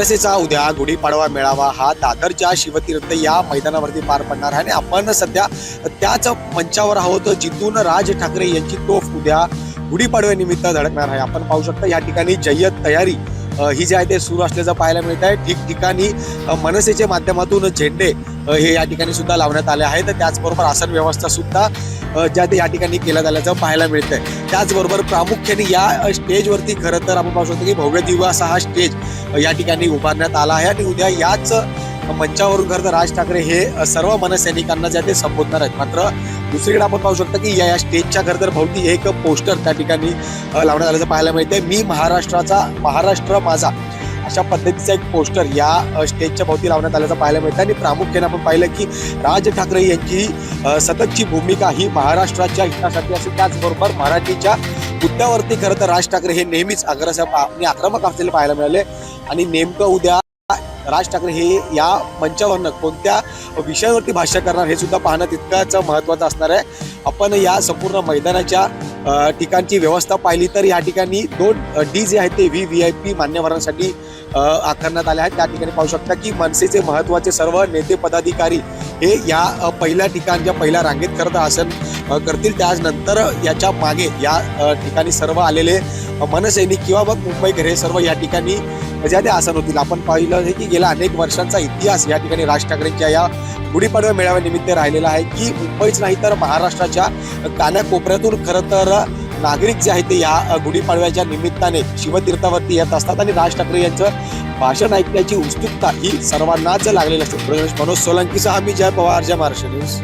मनसेचा उद्या गुढीपाडवा मेळावा हा दादरच्या शिवतीर्थ या मैदानावरती पार पडणार आहे आणि आपण सध्या त्याच मंचावर आहोत जिथून राज ठाकरे यांची तोफ उद्या गुढीपाडव्यानिमित्त धडकणार आहे। आपण पाहू शकता या ठिकाणी जय्यत तयारी ही जी आहे ते सुरू असल्याचं पाहायला मिळत आहे। ठिकठिकाणी मनसेच्या माध्यमातून झेंडे हे या ठिकाणी सुद्धा लावण्यात आले आहेत। त्याचबरोबर आसन व्यवस्था सुद्धा ज्या ते या ठिकाणी केलं झाल्याचं पाहायला मिळतंय। त्याचबरोबर प्रामुख्याने या स्टेजवरती खरं तर आपण पाहू शकतो की भव्य दिव्य असा हा स्टेज या ठिकाणी उभारण्यात आला आहे आणि उद्या याच मंचावरून खरं तर राज ठाकरे हे सर्व मनसैनिकांना ज्या ते संबोधणार आहेत। मात्र दुसरीकडे आपण पाहू शकता की या स्टेजच्या खरं तर भोवती एक पोस्टर त्या ठिकाणी लावण्यात आल्याचं पाहायला मिळतंय। मी महाराष्ट्राचा, महाराष्ट्र माझा अशा पद्धतीचा एक पोस्टर या स्टेजच्या भोवती लावण्यात आल्याचं पाहायला मिळतं आणि प्रामुख्याने आपण पाहिलं की राज ठाकरे यांची सततची भूमिका ही महाराष्ट्राच्या हितासाठी असेल। त्याचबरोबर मराठीच्या मुद्द्यावरती खरं तर राज ठाकरे हे नेहमीच आक्रमक असलेले पाहायला मिळाले आणि नेमकं उद्या राज ठाकरे हे या मंचावरनं कोणत्या विषयावरती भाष्य करणार हे सुद्धा पाहणं तितकंच महत्त्वाचं असणार आहे। आपण या संपूर्ण मैदानाच्या ठिकाणची व्यवस्था पाहिली तर या ठिकाणी 2 डीजे आहेत ते VIP मान्यवरांसाठी आकारण्यात आले आहेत। त्या ठिकाणी पाहू शकता की मनसेचे महत्त्वाचे सर्व नेते पदाधिकारी हे या पहिल्या ठिकाणच्या पहिल्या रांगेत खरं तर आसन करतील। त्यानंतर याच्या मागे या ठिकाणी सर्व आलेले मनसैनिक किंवा मग मुंबईकर हे सर्व या ठिकाणी ज्या ते आसन होतील। आपण पाहिलं आहे की गेल्या अनेक वर्षांचा इतिहास या ठिकाणी राज ठाकरेंच्या या गुढीपाडवा मेळाव्यानिमित्त राहिलेला आहे की मुंबईच नाही तर महाराष्ट्राच्या कानाकोपऱ्यातून खरं तर नागरिक जे आहेत ते या गुढीपाडव्याच्या निमित्ताने शिवतीर्थावरती येत असतात आणि राज ठाकरे यांचं भाषण ऐकण्याची उत्सुकता ही सर्वांनाच लागलेली असते। मनोज सोलंकीसह मी जय पवार, जय महाराष्ट्र न्यूज।